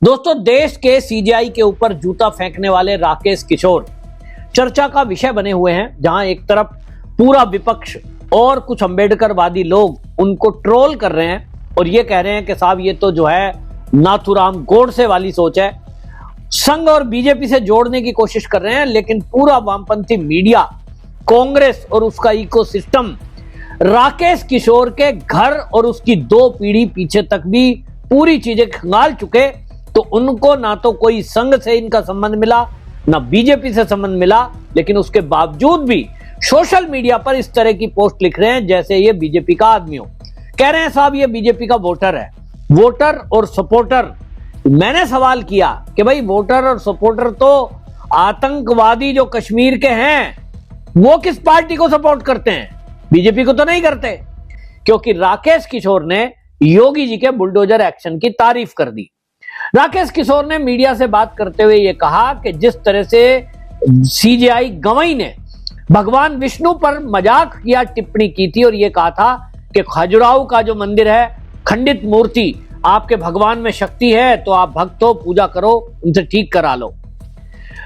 दोस्तों, देश के सीजेआई के ऊपर जूता फेंकने वाले राकेश किशोर चर्चा का विषय बने हुए हैं, जहां एक तरफ पूरा विपक्ष और कुछ अंबेडकरवादी लोग उनको ट्रोल कर रहे हैं और ये कह रहे हैं कि साहब ये तो जो है नाथूराम गोडसे वाली सोच है, संघ और बीजेपी से जोड़ने की कोशिश कर रहे हैं। लेकिन पूरा वामपंथी मीडिया, कांग्रेस और उसका इकोसिस्टम राकेश किशोर के घर और उसकी 2 पीढ़ी पीछे तक भी पूरी चीजें खंगाल चुके। तो उनको ना तो कोई संघ से इनका संबंध मिला, ना बीजेपी से संबंध मिला, लेकिन उसके बावजूद भी सोशल मीडिया पर इस तरह की पोस्ट लिख रहे हैं जैसे ये बीजेपी का आदमी हो। कह रहे हैं साहब ये बीजेपी का वोटर है। वोटर और सपोर्टर, मैंने सवाल किया कि भाई वोटर और सपोर्टर तो आतंकवादी जो कश्मीर के हैं वो किस पार्टी को सपोर्ट करते हैं? बीजेपी को तो नहीं करते। क्योंकि राकेश किशोर ने योगी जी के बुलडोजर एक्शन की तारीफ कर दी। राकेश किशोर ने मीडिया से बात करते हुए यह कहा कि जिस तरह से सीजेआई गवई ने भगवान विष्णु पर मजाक किया, टिप्पणी की थी और यह कहा था कि खजुराहो का जो मंदिर है, खंडित मूर्ति, आपके भगवान में शक्ति है तो आप भक्त हो, पूजा करो, उनसे ठीक करा लो।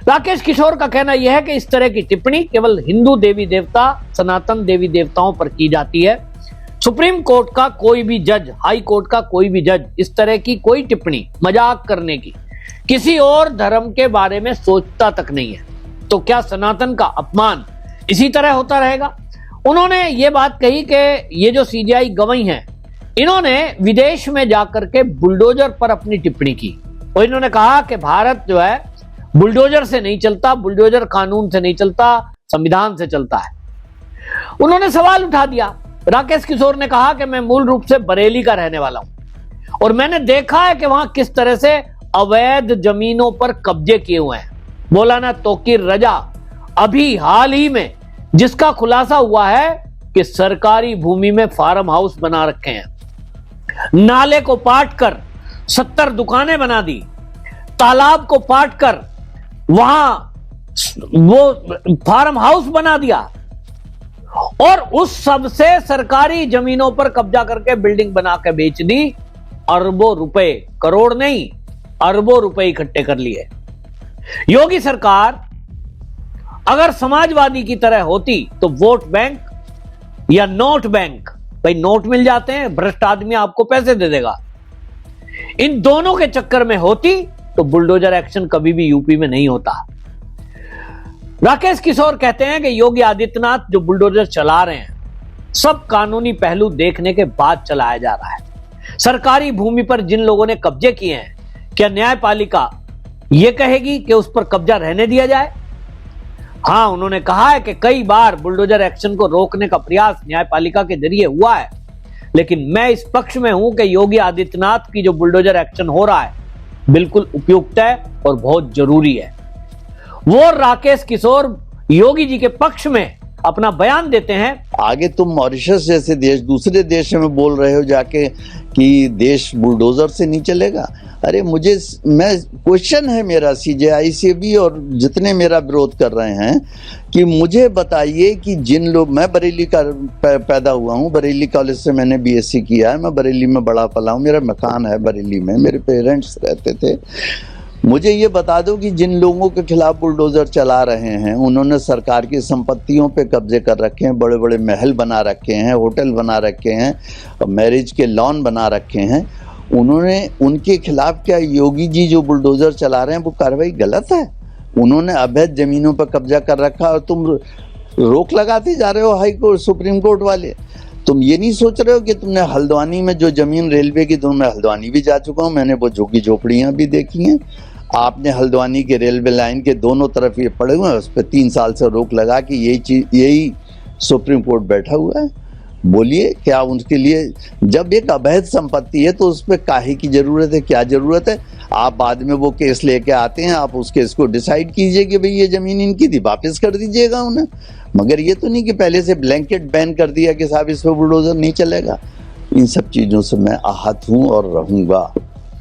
राकेश किशोर का कहना यह है कि इस तरह की टिप्पणी केवल हिंदू देवी देवता, सनातन देवी देवताओं पर की जाती है। सुप्रीम कोर्ट का कोई भी जज, हाई कोर्ट का कोई भी जज इस तरह की कोई टिप्पणी मजाक करने की किसी और धर्म के बारे में सोचता तक नहीं है। तो क्या सनातन का अपमान इसी तरह होता रहेगा? उन्होंने ये बात कही कि ये जो सीजेआई गवई हैं, इन्होंने विदेश में जाकर के बुलडोजर पर अपनी टिप्पणी की और इन्होंने कहा कि भारत जो है बुलडोजर से नहीं चलता, बुलडोजर कानून से नहीं चलता, संविधान से चलता है। उन्होंने सवाल उठा दिया। राकेश किशोर ने कहा कि मैं मूल रूप से बरेली का रहने वाला हूं और मैंने देखा है कि वहां किस तरह से अवैध जमीनों पर कब्जे किए हुए हैं। मौलाना तोकीर रजा अभी हाल ही में जिसका खुलासा हुआ है कि सरकारी भूमि में फार्म हाउस बना रखे हैं, नाले को पाट कर 70 दुकानें बना दी, तालाब को पाट कर वहां वो फार्म हाउस बना दिया और उस सब से सरकारी जमीनों पर कब्जा करके बिल्डिंग बना के बेच दी। अरबों रुपए, करोड़ नहीं, अरबों रुपए इकट्ठे कर लिए। योगी सरकार अगर समाजवादी की तरह होती तो वोट बैंक या नोट बैंक, भाई नोट मिल जाते हैं, भ्रष्ट आदमी आपको पैसे दे देगा, इन दोनों के चक्कर में होती तो बुलडोजर एक्शन कभी भी यूपी में नहीं होता। राकेश किशोर कहते हैं कि योगी आदित्यनाथ जो बुलडोजर चला रहे हैं, सब कानूनी पहलू देखने के बाद चलाया जा रहा है। सरकारी भूमि पर जिन लोगों ने कब्जे किए हैं, क्या न्यायपालिका यह कहेगी कि उस पर कब्जा रहने दिया जाए? हां, उन्होंने कहा है कि कई बार बुलडोजर एक्शन को रोकने का प्रयास न्यायपालिका के जरिए हुआ है, लेकिन मैं इस पक्ष में हूं कि योगी आदित्यनाथ की जो बुलडोजर एक्शन हो रहा है बिल्कुल उपयुक्त है और बहुत जरूरी है। वो राकेश किशोर योगी जी के पक्ष में अपना बयान देते हैं। आगे तुम मॉरिशस जैसे देश, दूसरे देश में बोल रहे हो जाके कि देश बुलडोजर से नहीं चलेगा। अरे मैं क्वेश्चन है मेरा सीजेआई से भी और जितने मेरा विरोध कर रहे हैं कि मुझे बताइए कि जिन लोग, मैं बरेली का पैदा हुआ हूँ, बरेली कॉलेज से मैंने बीएससी किया है, मैं बरेली में बड़ा पला हूँ, मेरा मकान है बरेली में, मेरे पेरेंट्स रहते थे। मुझे ये बता दो कि जिन लोगों के खिलाफ बुलडोजर चला रहे हैं उन्होंने सरकार की संपत्तियों पे कब्जे कर रखे हैं, बड़े बड़े महल बना रखे हैं, होटल बना रखे हैं, मैरिज के लॉन बना रखे हैं, उनके खिलाफ क्या योगी जी जो बुलडोजर चला रहे हैं वो कार्रवाई गलत है? उन्होंने अवैध जमीनों पर कब्जा कर रखा और तुम रोक लगाते जा रहे हो हाई कोर्ट, सुप्रीम कोर्ट वाले। तुम ये नहीं सोच रहे हो कि तुमने हल्द्वानी में जो जमीन रेलवे की, मैं हल्द्वानी भी जा चुका हूँ, मैंने वो झुग्गी झोपड़ियाँ भी देखी हैं। आपने हल्द्वानी के रेलवे लाइन के दोनों तरफ ये पड़े हुए हैं, उस पर 3 साल से रोक लगा कि यही सुप्रीम कोर्ट बैठा हुआ है। बोलिए क्या उनके लिए, जब एक अवैध संपत्ति है तो उस पर काहे की जरूरत है, क्या जरूरत है? आप बाद में वो केस लेके आते हैं, आप उस केस को डिसाइड कीजिए कि भाई ये जमीन इनकी थी, वापस कर दीजिएगा उन्हें। मगर ये तो नहीं कि पहले से ब्लैंकेट बैन कर दिया कि साहब इस पर बुलडोजर नहीं चलेगा। इन सब चीजों से मैं आहत हूं और रहूंगा।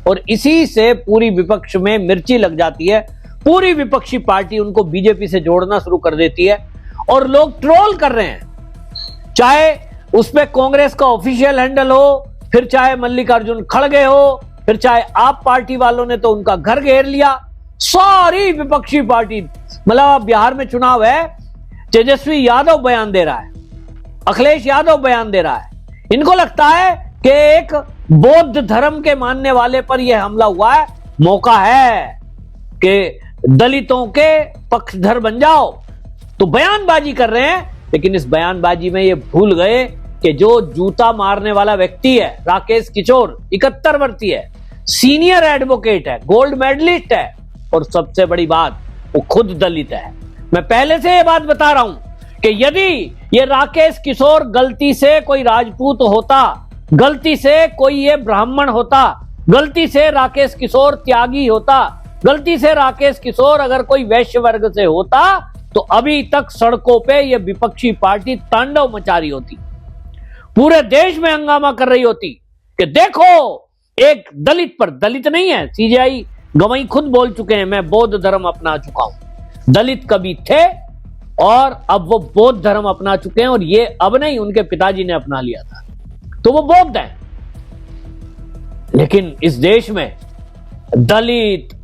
और इसी से पूरी विपक्ष में मिर्ची लग जाती है। पूरी विपक्षी पार्टी उनको बीजेपी से जोड़ना शुरू कर देती है और लोग ट्रोल कर रहे हैं, चाहे उसमें कांग्रेस का ऑफिशियल हैंडल हो, फिर चाहे मल्लिकार्जुन खड़गे हो, फिर चाहे आप पार्टी वालों ने तो उनका घर घेर लिया, सारी विपक्षी पार्टी, मतलब अब बिहार में चुनाव है, तेजस्वी यादव बयान दे रहा है, अखिलेश यादव बयान दे रहा है, इनको लगता है कि एक बौद्ध धर्म के मानने वाले पर यह हमला हुआ है, मौका है कि दलितों के पक्षधर बन जाओ, तो बयानबाजी कर रहे हैं। लेकिन इस बयानबाजी में ये भूल गए कि जो जूता मारने वाला व्यक्ति है राकेश किशोर, 71 वर्षीय है, सीनियर एडवोकेट है, गोल्ड मेडलिस्ट है, और सबसे बड़ी बात वो खुद दलित है। मैं पहले से ये बात बता रहा हूं कि यदि ये राकेश किशोर गलती से कोई राजपूत होता, गलती से कोई ये ब्राह्मण होता, गलती से राकेश किशोर त्यागी होता, गलती से राकेश किशोर अगर कोई वैश्य वर्ग से होता, तो अभी तक सड़कों पे ये विपक्षी पार्टी तांडव मचा रही होती, पूरे देश में हंगामा कर रही होती कि देखो एक दलित पर, दलित नहीं है, सीजेआई गवाही खुद बोल चुके हैं, मैं बौद्ध धर्म अपना चुका हूं। दलित कभी थे और अब वो बौद्ध धर्म अपना चुके हैं, और ये अब नहीं, उनके पिताजी ने अपना लिया था, तो वो बौद्ध हैं। लेकिन इस देश में दलित,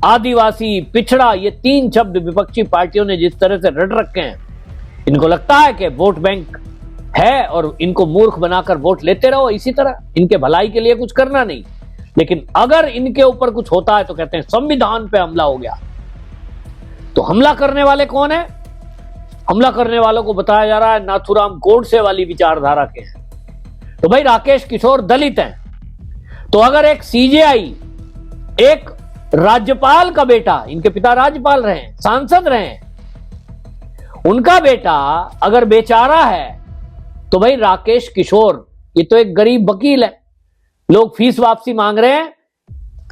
आदिवासी, पिछड़ा, ये 3 शब्द विपक्षी पार्टियों ने जिस तरह से रट रखे हैं, इनको लगता है कि वोट बैंक है और इनको मूर्ख बनाकर वोट लेते रहो, इसी तरह इनके भलाई के लिए कुछ करना नहीं। लेकिन अगर इनके ऊपर कुछ होता है तो कहते हैं संविधान पे हमला हो गया। तो हमला करने वाले कौन है? हमला करने वालों को बताया जा रहा है नाथूराम गोडसे वाली विचारधारा के हैं। तो भाई राकेश किशोर दलित हैं, तो अगर एक सीजेआई, एक राज्यपाल का बेटा, इनके पिता राज्यपाल रहे हैं, सांसद रहे हैं, उनका बेटा अगर बेचारा है, तो भाई राकेश किशोर ये तो एक गरीब वकील है, लोग फीस वापसी मांग रहे हैं,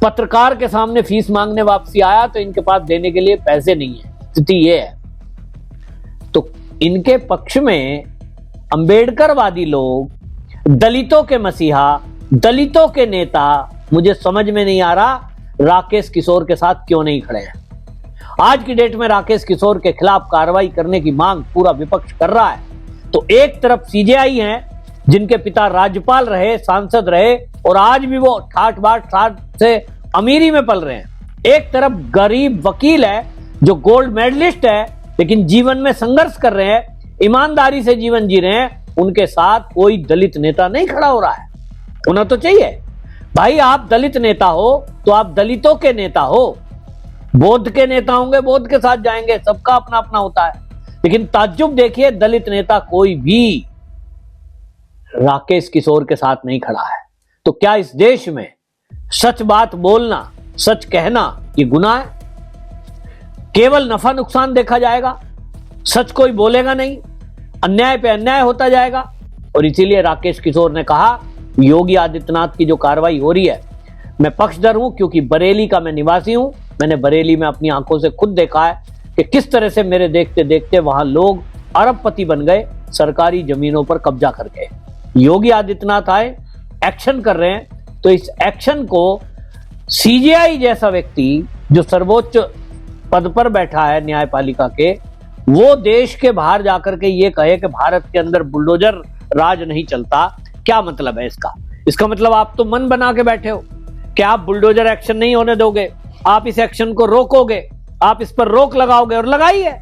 पत्रकार के सामने फीस मांगने वापसी आया तो इनके पास देने के लिए पैसे नहीं है, स्थिति ये है। तो इनके पक्ष में अंबेडकरवादी लोग, दलितों के मसीहा, दलितों के नेता, मुझे समझ में नहीं आ रहा राकेश किशोर के साथ क्यों नहीं खड़े हैं। आज की डेट में राकेश किशोर के खिलाफ कार्रवाई करने की मांग पूरा विपक्ष कर रहा है। तो एक तरफ सीजेआई हैं जिनके पिता राज्यपाल रहे, सांसद रहे, और आज भी वो ठाठ बाट ठाठ से अमीरी में पल रहे हैं। एक तरफ गरीब वकील है जो गोल्ड मेडलिस्ट है, लेकिन जीवन में संघर्ष कर रहे हैं, ईमानदारी से जीवन जी रहे हैं, उनके साथ कोई दलित नेता नहीं खड़ा हो रहा है। होना तो चाहिए भाई, आप दलित नेता हो तो आप दलितों के नेता हो, बौद्ध के नेता होंगे बौद्ध के साथ जाएंगे, सबका अपना अपना होता है। लेकिन ताज्जुब देखिए, दलित नेता कोई भी राकेश किशोर के साथ नहीं खड़ा है। तो क्या इस देश में सच बात बोलना, सच कहना ये गुनाह है? केवल नफा नुकसान देखा जाएगा, सच कोई बोलेगा नहीं, अन्याय पे अन्याय होता जाएगा। और इसीलिए राकेश किशोर ने कहा योगी आदित्यनाथ की जो कार्रवाई हो रही है, मैं पक्षधर हूं, क्योंकि बरेली का मैं निवासी हूं, मैंने बरेली में अपनी आंखों से खुद देखा है कि किस तरह से मेरे देखते देखते वहां लोग अरबपति बन गए, सरकारी जमीनों पर कब्जा करके। योगी आदित्यनाथ आए, एक्शन कर रहे हैं, तो इस एक्शन को सीजेआई जैसा व्यक्ति जो सर्वोच्च पद पर बैठा है न्यायपालिका के, वो देश के बाहर जाकर के ये कहे कि भारत के अंदर बुलडोजर राज नहीं चलता, क्या मतलब है इसका? इसका मतलब आप तो मन बना के बैठे हो कि आप बुलडोजर एक्शन नहीं होने दोगे, आप इस एक्शन को रोकोगे, आप इस पर रोक लगाओगे, और लगाइए।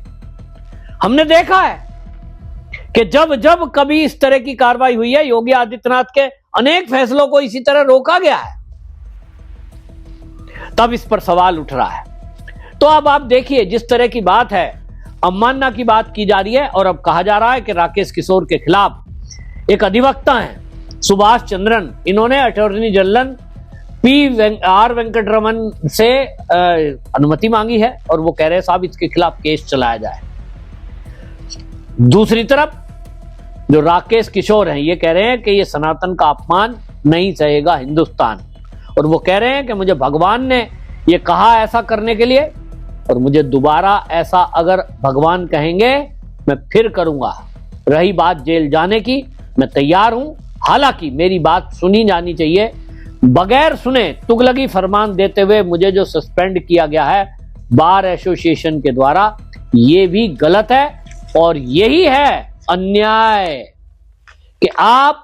हमने देखा है कि जब जब कभी इस तरह की कार्रवाई हुई है, योगी आदित्यनाथ के अनेक फैसलों को इसी तरह रोका गया है, तब इस पर सवाल उठ रहा है। तो अब आप देखिए, जिस तरह की बात है, अवमानना की बात की जा रही है, और अब कहा जा रहा है कि राकेश किशोर के खिलाफ एक अधिवक्ता हैं सुभाष चंद्रन, इन्होंने अटॉर्नी जनरल PR वेंकटरमन से अनुमति मांगी है, और वो कह रहे हैं साहब इसके खिलाफ केस चलाया जाए। दूसरी तरफ जो राकेश किशोर हैं ये कह रहे हैं कि ये सनातन का अपमान नहीं सहेगा हिंदुस्तान, और वो कह रहे हैं कि मुझे भगवान ने ये कहा ऐसा करने के लिए, और मुझे दोबारा ऐसा अगर भगवान कहेंगे मैं फिर करूंगा। रही बात जेल जाने की, मैं तैयार हूं, हालांकि मेरी बात सुनी जानी चाहिए। बगैर सुने तुगलकी फरमान देते हुए मुझे जो सस्पेंड किया गया है बार एसोसिएशन के द्वारा, ये भी गलत है, और यही है अन्याय कि आप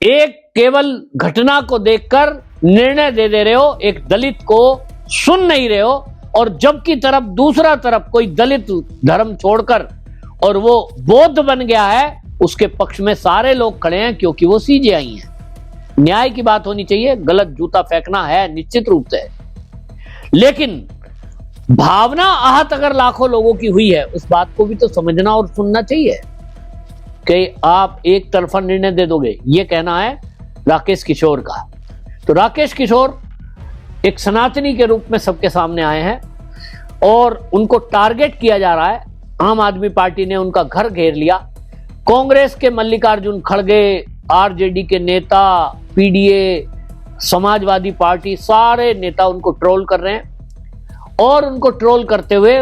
एक केवल घटना को देखकर निर्णय दे रहे हो, एक दलित को सुन नहीं रहे हो, और जबकि दूसरा तरफ कोई दलित धर्म छोड़कर और वो बौद्ध बन गया है, उसके पक्ष में सारे लोग खड़े हैं क्योंकि वो सीजेआई हैं। न्याय की बात होनी चाहिए, गलत जूता फेंकना है निश्चित रूप से, लेकिन भावना आहत अगर लाखों लोगों की हुई है, उस बात को भी तो समझना और सुनना चाहिए कि आप एक तरफा निर्णय दे दोगे। ये कहना है राकेश किशोर का। तो राकेश किशोर एक सनातनी के रूप में सबके सामने आए हैं और उनको टारगेट किया जा रहा है। आम आदमी पार्टी ने उनका घर घेर लिया, कांग्रेस के मल्लिकार्जुन खड़गे, आरजेडी के नेता, पीडीए, समाजवादी पार्टी, सारे नेता उनको ट्रोल कर रहे हैं, और उनको ट्रोल करते हुए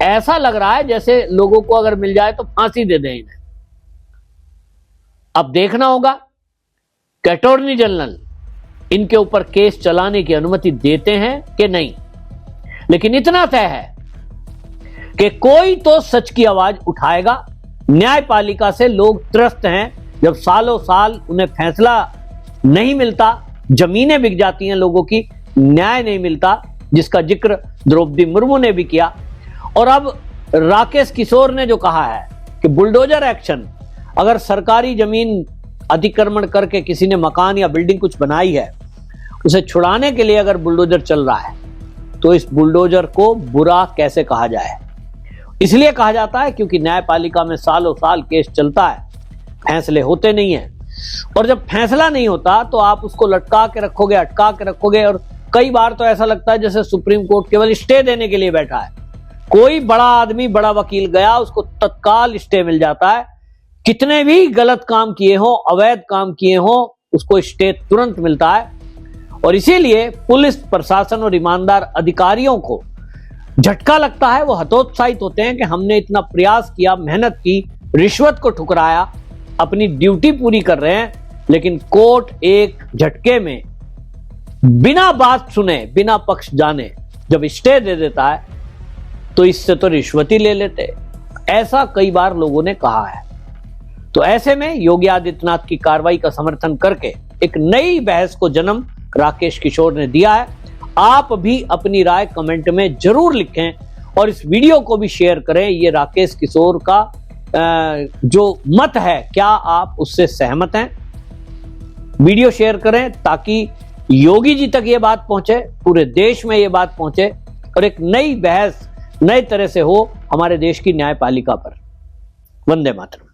ऐसा लग रहा है जैसे लोगों को अगर मिल जाए तो फांसी दे दें इन्हें। अब देखना होगा कि अटॉर्नी जनरल इनके ऊपर केस चलाने की अनुमति देते हैं कि नहीं, लेकिन इतना तय है कि कोई तो सच की आवाज उठाएगा। न्यायपालिका से लोग त्रस्त हैं, जब सालों साल उन्हें फैसला नहीं मिलता, जमीनें बिक जाती हैं लोगों की, न्याय नहीं मिलता, जिसका जिक्र द्रौपदी मुर्मू ने भी किया। और अब राकेश किशोर ने जो कहा है कि बुलडोजर एक्शन, अगर सरकारी जमीन अतिक्रमण करके किसी ने मकान या बिल्डिंग कुछ बनाई है, उसे छुड़ाने के लिए अगर बुलडोजर चल रहा है, तो इस बुलडोजर को बुरा कैसे कहा जाए। इसलिए कहा जाता है क्योंकि न्यायपालिका में सालों साल केस चलता है, फैसले होते नहीं है, और जब फैसला नहीं होता तो आप उसको लटका के रखोगे, अटका के रखोगे, और कई बार तो ऐसा लगता है जैसे सुप्रीम कोर्ट केवल स्टे देने के लिए बैठा है। कोई बड़ा आदमी, बड़ा वकील गया, उसको तत्काल स्टे मिल जाता है। कितने भी गलत काम किए हो, अवैध काम किए हो, उसको स्टे तुरंत मिलता है। और इसीलिए पुलिस प्रशासन और ईमानदार अधिकारियों को झटका लगता है, वो हतोत्साहित होते हैं कि हमने इतना प्रयास किया, मेहनत की, रिश्वत को ठुकराया, अपनी ड्यूटी पूरी कर रहे हैं, लेकिन कोर्ट एक झटके में बिना बात सुने, बिना पक्ष जाने जब स्टे दे देता है, तो इससे तो रिश्वत ही ले लेते। ऐसा कई बार लोगों ने कहा है। तो ऐसे में योगी आदित्यनाथ की कार्रवाई का समर्थन करके एक नई बहस को जन्म राकेश किशोर ने दिया है। आप भी अपनी राय कमेंट में जरूर लिखें और इस वीडियो को भी शेयर करें। ये राकेश किशोर का जो मत है, क्या आप उससे सहमत हैं? वीडियो शेयर करें ताकि योगी जी तक ये बात पहुंचे, पूरे देश में ये बात पहुंचे, और एक नई बहस नए तरह से हो हमारे देश की न्यायपालिका पर। वंदे मातरम।